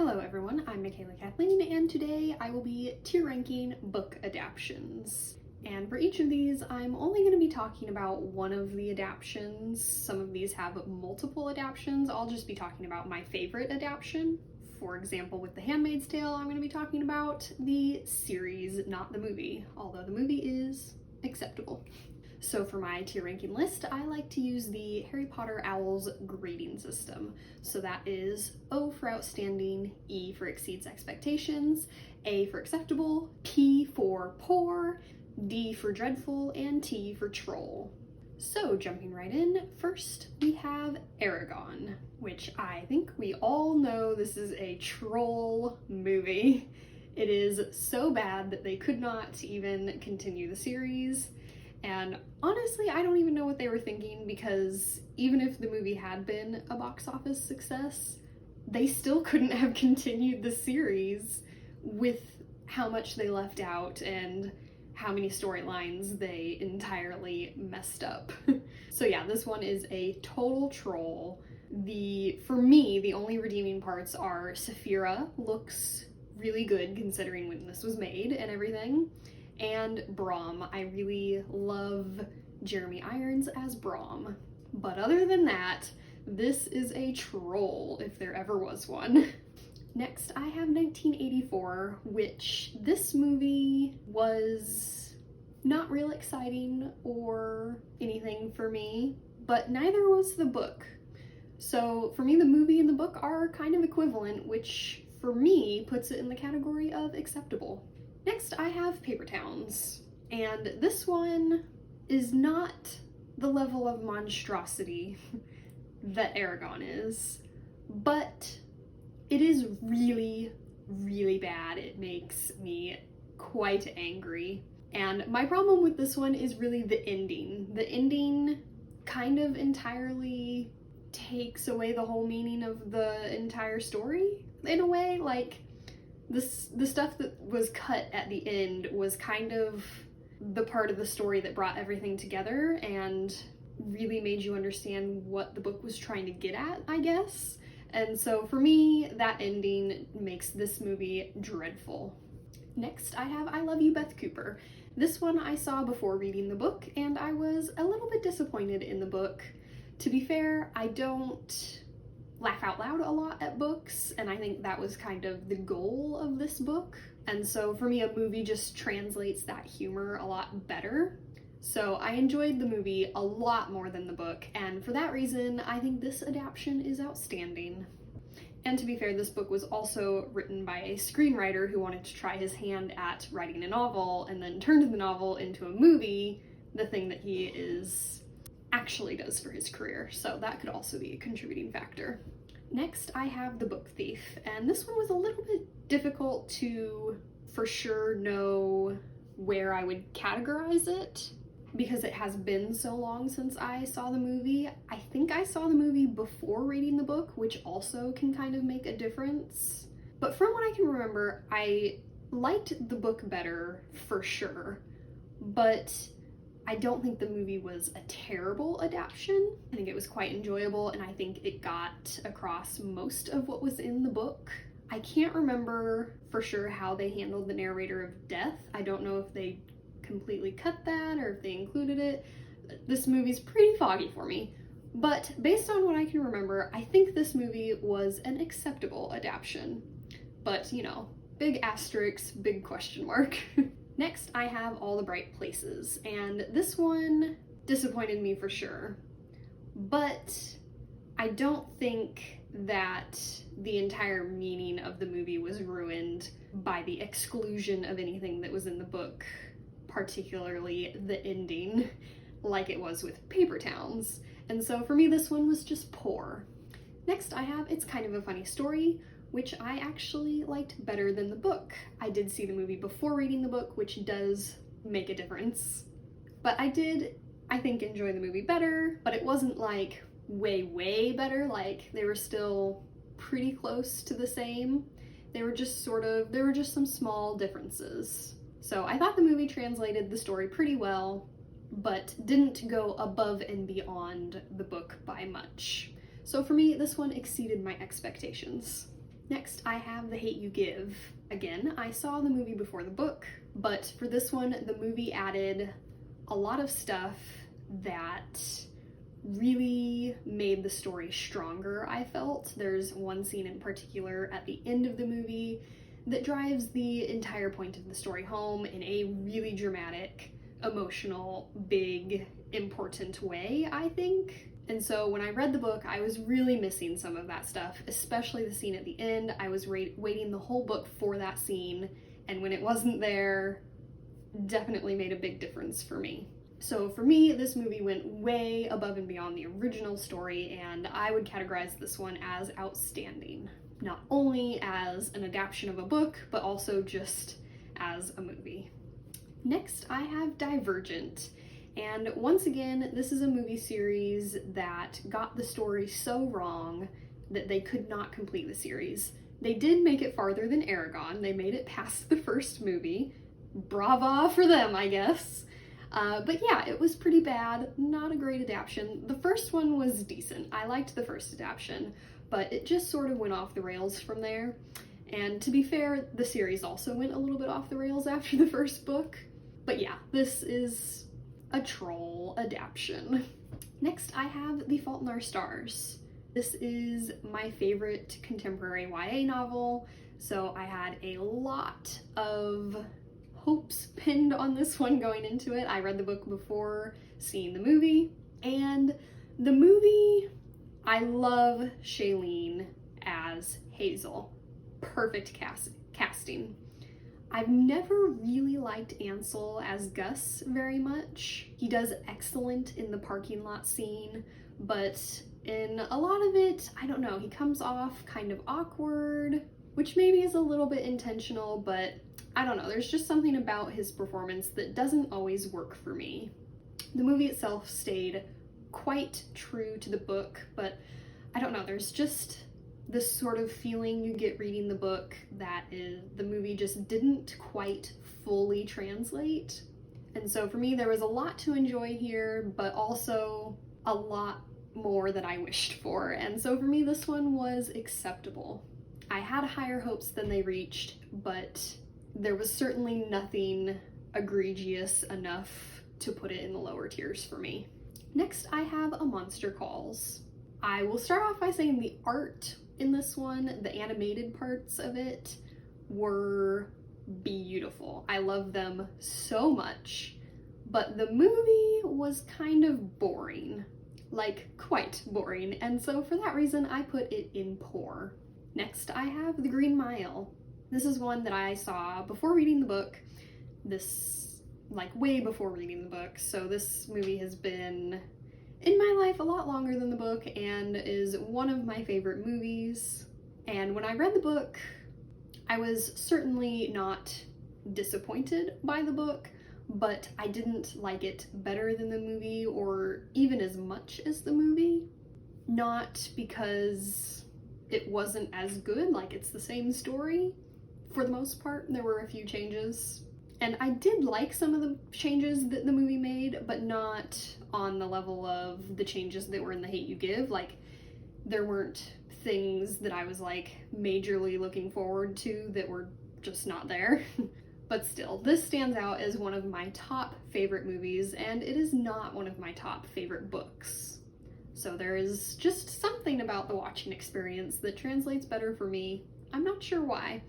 Hello everyone, I'm Michaela Kathleen, and today I will be tier ranking book adaptions. And for each of these, I'm only going to be talking about one of the adaptions. Some of these have multiple adaptions. I'll just be talking about my favorite adaption. For example, with The Handmaid's Tale, I'm going to be talking about the series, not the movie, although the movie is acceptable. So for my tier ranking list, I like to use the Harry Potter OWLs grading system. So that is O for outstanding, E for exceeds expectations, A for acceptable, P for poor, D for dreadful, and T for troll. So jumping right in, first we have Aragon, which I think we all know this is a troll movie. It is so bad that they could not even continue the series. And honestly, I don't even know what they were thinking, because even if the movie had been a box office success, they still couldn't have continued the series with how much they left out and how many storylines they entirely messed up. So yeah, this one is a total troll. For me, the only redeeming parts are Saphira looks really good considering when this was made and everything. And Brom. I really love Jeremy Irons as Brom. But other than that, this is a troll, if there ever was one. Next, I have 1984, which this movie was not real exciting or anything for me, but neither was the book. So for me, the movie and the book are kind of equivalent, which for me puts it in the category of acceptable. Next, I have Paper Towns, and this one is not the level of monstrosity that Aragon is, but it is really, really bad. It makes me quite angry. And my problem with this one is really the ending. The ending kind of entirely takes away the whole meaning of the entire story, in a way. Like, the stuff that was cut at the end was kind of the part of the story that brought everything together and really made you understand what the book was trying to get at, I guess. And so for me, that ending makes this movie dreadful. Next, I have I Love You, Beth Cooper. This one I saw before reading the book, and I was a little bit disappointed in the book. To be fair, I don't laugh out loud a lot at books, and I think that was kind of the goal of this book. And so for me, a movie just translates that humor a lot better. So I enjoyed the movie a lot more than the book, and for that reason, I think this adaptation is outstanding. And to be fair, this book was also written by a screenwriter who wanted to try his hand at writing a novel and then turned the novel into a movie, the thing that he actually does for his career, so that could also be a contributing factor. Next, I have The Book Thief, and this one was a little bit difficult to for sure know where I would categorize it, because it has been so long since I saw the movie. I think I saw the movie before reading the book, which also can kind of make a difference. But from what I can remember, I liked the book better for sure, but I don't think the movie was a terrible adaptation. I think it was quite enjoyable, and I think it got across most of what was in the book. I can't remember for sure how they handled the narrator of death. I don't know if they completely cut that or if they included it. This movie's pretty foggy for me. But based on what I can remember, I think this movie was an acceptable adaptation. But, you know, big asterisks, big question mark. Next, I have All the Bright Places, and this one disappointed me for sure, but I don't think that the entire meaning of the movie was ruined by the exclusion of anything that was in the book, particularly the ending, like it was with Paper Towns. And so for me, this one was just poor. Next, I have It's Kind of a Funny Story, which I actually liked better than the book. I did see the movie before reading the book, which does make a difference. But I did, I think, enjoy the movie better, but it wasn't like way, way better. Like, they were still pretty close to the same. There were just some small differences. So I thought the movie translated the story pretty well, but didn't go above and beyond the book by much. So for me, this one exceeded my expectations. Next, I have The Hate You Give. Again, I saw the movie before the book, but for this one, the movie added a lot of stuff that really made the story stronger, I felt. There's one scene in particular at the end of the movie that drives the entire point of the story home in a really dramatic, emotional, big, important way, I think. And so when I read the book, I was really missing some of that stuff, especially the scene at the end. I was waiting the whole book for that scene, and when it wasn't there, definitely made a big difference for me. So for me, this movie went way above and beyond the original story, and I would categorize this one as outstanding. Not only as an adaptation of a book, but also just as a movie. Next, I have Divergent. And once again, this is a movie series that got the story so wrong that they could not complete the series. They did make it farther than Aragon. They made it past the first movie. Brava for them, I guess. But yeah, it was pretty bad. Not a great adaptation. The first one was decent. I liked the first adaptation, but it just sort of went off the rails from there. And to be fair, the series also went a little bit off the rails after the first book. But yeah, this is a troll adaptation. Next, I have The Fault in Our Stars. This is my favorite contemporary YA novel, so I had a lot of hopes pinned on this one going into it. I read the book before seeing the movie, and the movie, I love Shailene as Hazel. Perfect casting. I've never really liked Ansel as Gus very much. He does excellent in the parking lot scene, but in a lot of it, I don't know, he comes off kind of awkward, which maybe is a little bit intentional, but I don't know, there's just something about his performance that doesn't always work for me. The movie itself stayed quite true to the book, but I don't know, there's just this sort of feeling you get reading the book that the movie just didn't quite fully translate. And so for me, there was a lot to enjoy here, but also a lot more that I wished for. And so for me, this one was acceptable. I had higher hopes than they reached, but there was certainly nothing egregious enough to put it in the lower tiers for me. Next, I have A Monster Calls. I will start off by saying the art in this one, the animated parts of it, were beautiful. I love them so much, but the movie was kind of boring, like quite boring, and so for that reason I put it in poor. Next, I have The Green Mile. This is one that I saw before reading the book, way before reading the book, so this movie has been in my life a lot longer than the book and is one of my favorite movies. And when I read the book, I was certainly not disappointed by the book, but I didn't like it better than the movie or even as much as the movie. Not because it wasn't as good, like it's the same story for the most part. There were a few changes. And I did like some of the changes that the movie made, but not on the level of the changes that were in The Hate You Give. Like, there weren't things that I was like majorly looking forward to that were just not there. But still, this stands out as one of my top favorite movies, and it is not one of my top favorite books. So there is just something about the watching experience that translates better for me. I'm not sure why.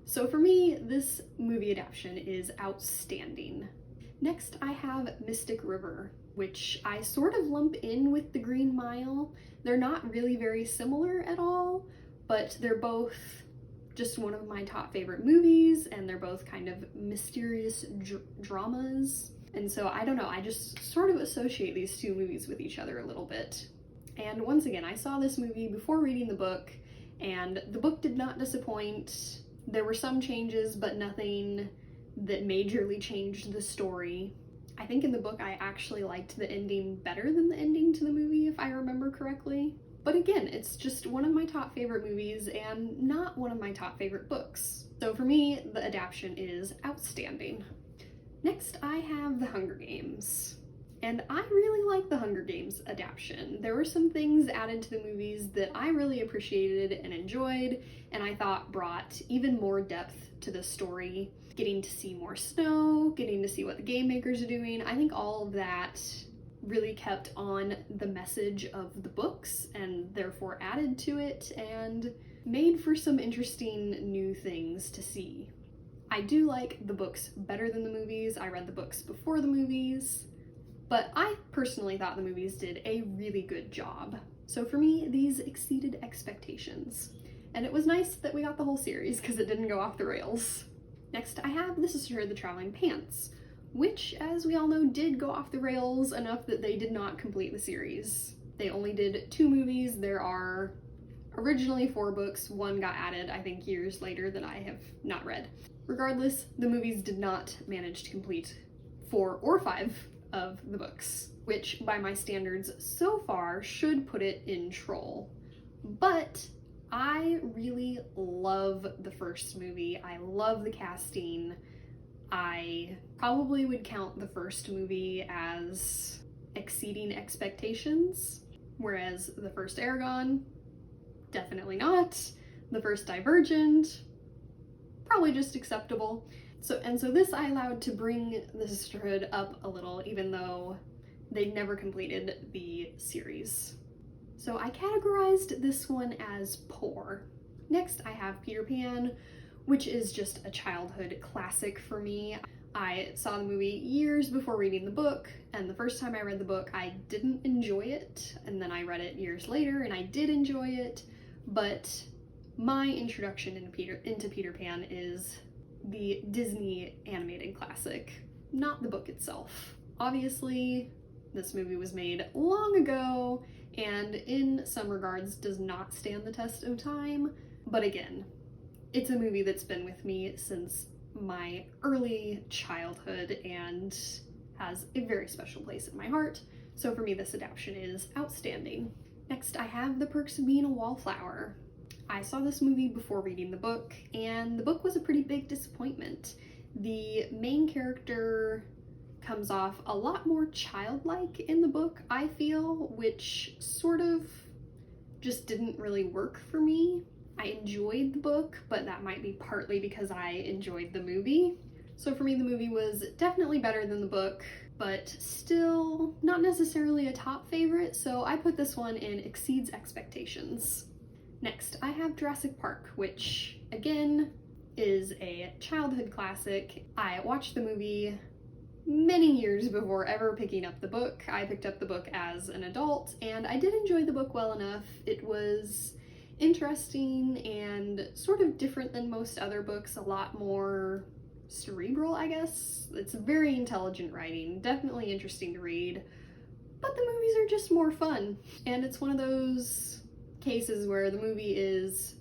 So for me, this movie adaptation is outstanding. Next, I have Mystic River, which I sort of lump in with The Green Mile. They're not really very similar at all, but they're both just one of my top favorite movies, and they're both kind of mysterious dramas. And so I don't know, I just sort of associate these two movies with each other a little bit. And once again, I saw this movie before reading the book, and the book did not disappoint. There were some changes, but nothing that majorly changed the story. I think in the book I actually liked the ending better than the ending to the movie, if I remember correctly. But again, it's just one of my top favorite movies and not one of my top favorite books. So for me, the adaptation is outstanding. Next, I have The Hunger Games. And I really like the Hunger Games adaptation. There were some things added to the movies that I really appreciated and enjoyed, and I thought brought even more depth to the story. Getting to see more snow, getting to see what the game makers are doing, I think all of that really kept on the message of the books and therefore added to it and made for some interesting new things to see. I do like the books better than the movies. I read the books before the movies, but I personally thought the movies did a really good job. So for me, these exceeded expectations. And it was nice that we got the whole series because it didn't go off the rails. Next, I have The Sisterhood of the Traveling Pants, which, as we all know, did go off the rails enough that they did not complete the series. They only did 2 movies. There are originally 4 books. One got added, I think, years later that I have not read. Regardless, the movies did not manage to complete 4 or 5 of the books, which by my standards so far should put it in troll. But I really love the first movie. I love the casting. I probably would count the first movie as exceeding expectations, whereas the first Aragon, definitely not. The first Divergent, probably just acceptable. So this I allowed to bring the Sisterhood up a little, even though they never completed the series. So I categorized this one as poor. Next, I have Peter Pan, which is just a childhood classic for me. I saw the movie years before reading the book, and the first time I read the book, I didn't enjoy it, and then I read it years later, and I did enjoy it, but my introduction into Peter Pan is the Disney animated classic, not the book itself. Obviously, this movie was made long ago, and in some regards does not stand the test of time, but again, it's a movie that's been with me since my early childhood and has a very special place in my heart, so for me this adaptation is outstanding. Next, I have The Perks of Being a Wallflower. I saw this movie before reading the book, and the book was a pretty big disappointment. The main character comes off a lot more childlike in the book, I feel, which sort of just didn't really work for me. I enjoyed the book, but that might be partly because I enjoyed the movie. So for me, the movie was definitely better than the book, but still not necessarily a top favorite, so I put this one in exceeds expectations. Next, I have Jurassic Park, which, again, is a childhood classic. I watched the movie many years before ever picking up the book. I picked up the book as an adult, and I did enjoy the book well enough. It was interesting and sort of different than most other books, a lot more cerebral, I guess. It's very intelligent writing, definitely interesting to read, but the movies are just more fun, and it's one of those cases where the movie is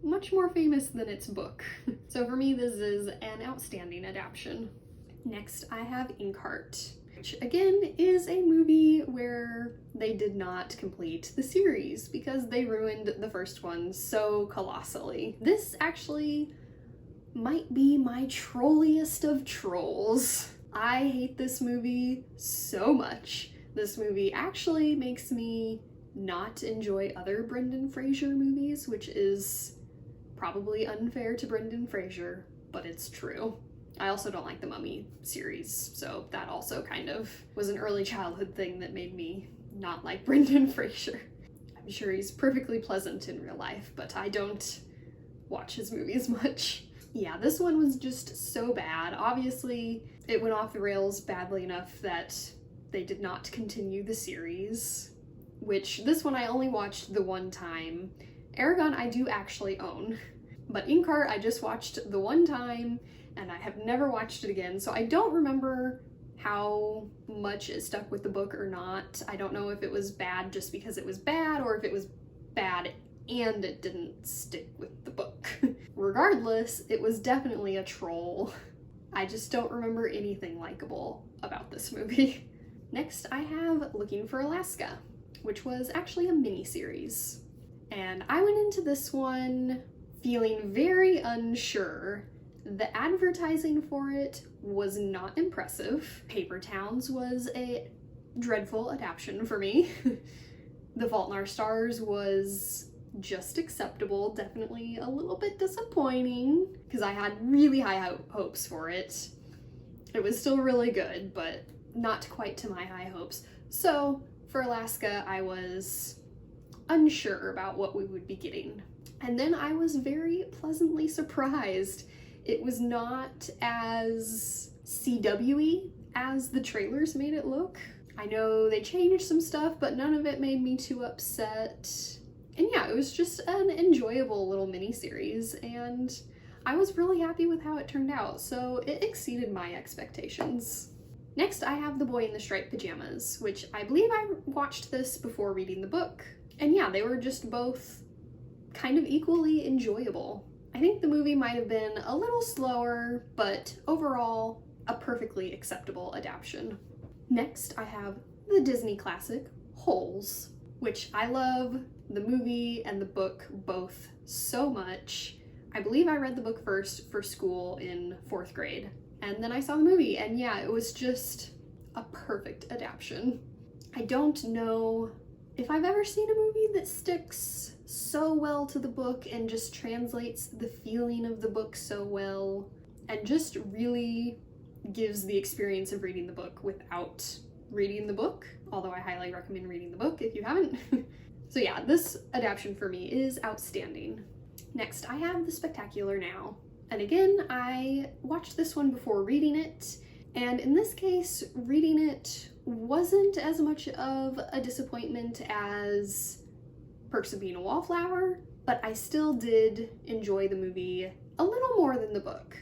much more famous than its book. So for me, this is an outstanding adaptation. Next, I have Inkheart, which again is a movie where they did not complete the series because they ruined the first one so colossally. This actually might be my trolliest of trolls. I hate this movie so much. This movie actually makes me not enjoy other Brendan Fraser movies, which is probably unfair to Brendan Fraser, but it's true. I also don't like the Mummy series, so that also kind of was an early childhood thing that made me not like Brendan Fraser. I'm sure he's perfectly pleasant in real life, but I don't watch his movies much. Yeah, this one was just so bad. Obviously, it went off the rails badly enough that they did not continue the series, which this one I only watched the one time. Aragon I do actually own, but Inkheart I just watched the one time and I have never watched it again, so I don't remember how much it stuck with the book or not. I don't know if it was bad just because it was bad or if it was bad and it didn't stick with the book. Regardless, it was definitely a troll. I just don't remember anything likable about this movie. Next, I have Looking for Alaska, which was actually a mini-series. And I went into this one feeling very unsure. The advertising for it was not impressive. Paper Towns was a dreadful adaptation for me. The Fault in Our Stars was just acceptable, definitely a little bit disappointing because I had really high hopes for it. It was still really good, but not quite to my high hopes. So for Alaska, I was unsure about what we would be getting. And then I was very pleasantly surprised. It was not as CW-y as the trailers made it look. I know they changed some stuff, but none of it made me too upset. And yeah, it was just an enjoyable little mini-series, and I was really happy with how it turned out, so it exceeded my expectations. Next, I have The Boy in the Striped Pajamas, which I believe I watched this before reading the book. And yeah, they were just both kind of equally enjoyable. I think the movie might have been a little slower, but overall, a perfectly acceptable adaptation. Next, I have the Disney classic, Holes, which I love the movie and the book both so much. I believe I read the book first for school in 4th grade, and then I saw the movie, and yeah, it was just a perfect adaptation. I don't know if I've ever seen a movie that sticks so well to the book and just translates the feeling of the book so well, and just really gives the experience of reading the book without reading the book, although I highly recommend reading the book if you haven't. So yeah, this adaptation for me is outstanding. Next, I have The Spectacular Now. And again, I watched this one before reading it, and in this case, reading it wasn't as much of a disappointment as Perks of Being a Wallflower, but I still did enjoy the movie a little more than the book,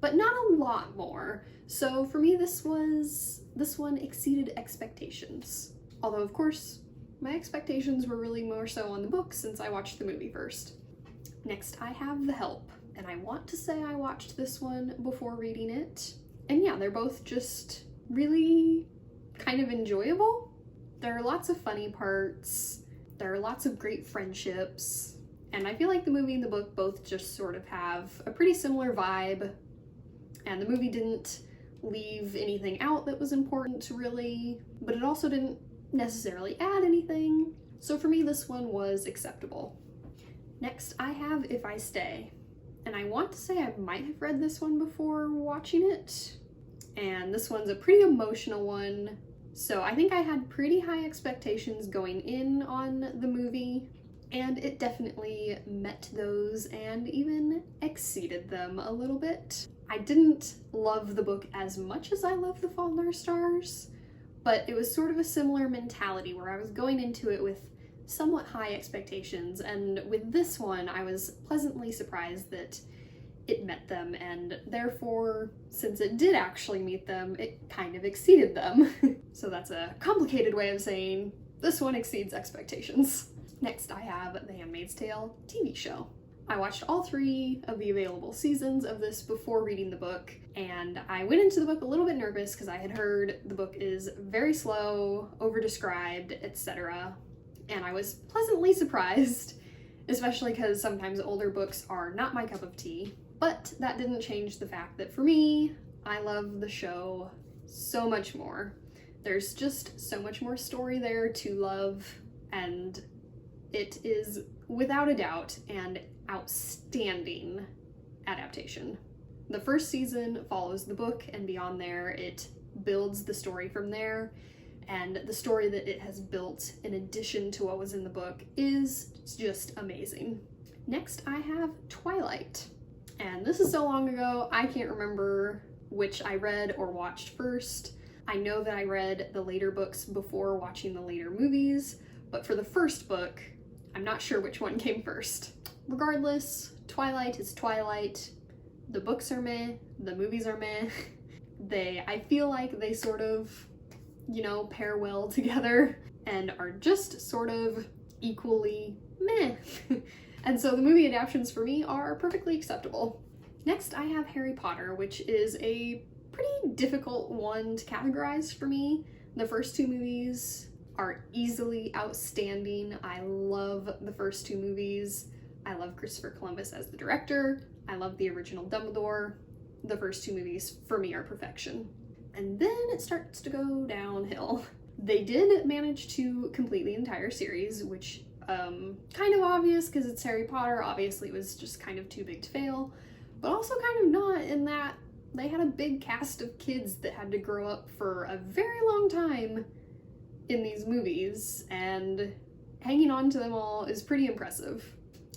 but not a lot more. So for me, this one exceeded expectations. Although of course, my expectations were really more so on the book since I watched the movie first. Next, I have The Help, and I want to say I watched this one before reading it. And yeah, they're both just really kind of enjoyable. There are lots of funny parts, there are lots of great friendships, and I feel like the movie and the book both just sort of have a pretty similar vibe, and the movie didn't leave anything out that was important really, but it also didn't necessarily add anything. So for me, this one was acceptable. Next, I have If I Stay. And I want to say I might have read this one before watching it. And this one's a pretty emotional one. So I think I had pretty high expectations going in on the movie, and it definitely met those and even exceeded them a little bit. I didn't love the book as much as I love The Fault in Our Stars, but it was sort of a similar mentality where I was going into it with somewhat high expectations, and with this one I was pleasantly surprised that it met them, and therefore, since it did actually meet them, it kind of exceeded them. So that's a complicated way of saying this one exceeds expectations. Next, I have The Handmaid's Tale TV show. I watched all 3 of the available seasons of this before reading the book, and I went into the book a little bit nervous because I had heard the book is very slow, over-described, etc. And I was pleasantly surprised, especially because sometimes older books are not my cup of tea. But that didn't change the fact that for me, I love the show so much more. There's just so much more story there to love, and it is without a doubt an outstanding adaptation. The first season follows the book, and beyond there, it builds the story from there, and the story that it has built in addition to what was in the book is just amazing. Next, I have Twilight. And this is so long ago, I can't remember which I read or watched first. I know that I read the later books before watching the later movies, but for the first book, I'm not sure which one came first. Regardless, Twilight is Twilight. The books are meh, the movies are meh. I feel like they sort of, pair well together and are just sort of equally meh. And so the movie adaptions for me are perfectly acceptable. Next, I have Harry Potter, which is a pretty difficult one to categorize for me. The first 2 movies are easily outstanding. I love the first 2 movies. I love Christopher Columbus as the director. I love the original Dumbledore. The first 2 movies for me are perfection. And then it starts to go downhill. They did manage to complete the entire series, which kind of obvious because it's Harry Potter. Obviously, it was just kind of too big to fail, but also kind of not, in that they had a big cast of kids that had to grow up for a very long time in these movies, and hanging on to them all is pretty impressive.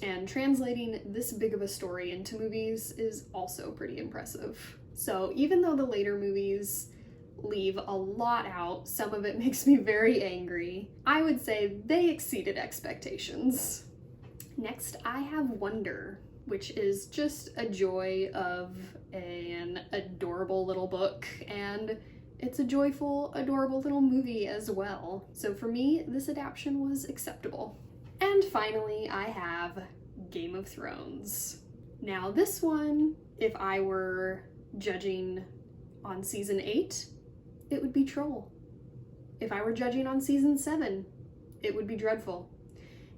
And translating this big of a story into movies is also pretty impressive. So even though the later movies leave a lot out, some of it makes me very angry, I would say they exceeded expectations. Next, I have Wonder, which is just a joy of an adorable little book, and it's a joyful, adorable little movie as well. So for me, this adaptation was acceptable. And finally, I have Game of Thrones. Now this one, if I were judging on season 8, it would be Troll. If I were judging on season 7, it would be Dreadful.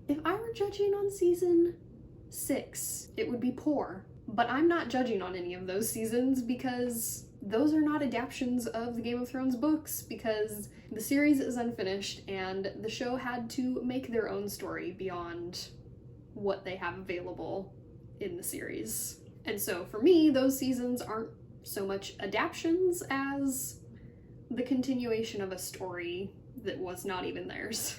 If I were judging on season 6, it would be Poor. But I'm not judging on any of those seasons because those are not adaptations of the Game of Thrones books, because the series is unfinished and the show had to make their own story beyond what they have available in the series. And so for me, those seasons aren't so much adaptations as the continuation of a story that was not even theirs.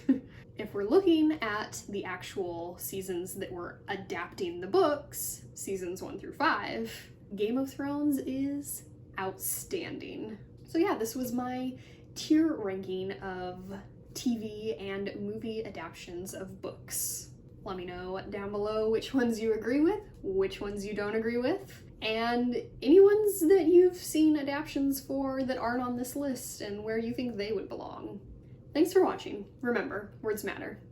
If we're looking at the actual seasons that were adapting the books, seasons 1 through 5, Game of Thrones is outstanding. So yeah, this was my tier ranking of TV and movie adaptations of books. Let me know down below which ones you agree with, which ones you don't agree with, and any ones that you've seen adaptations for that aren't on this list and where you think they would belong. Thanks for watching. Remember, words matter.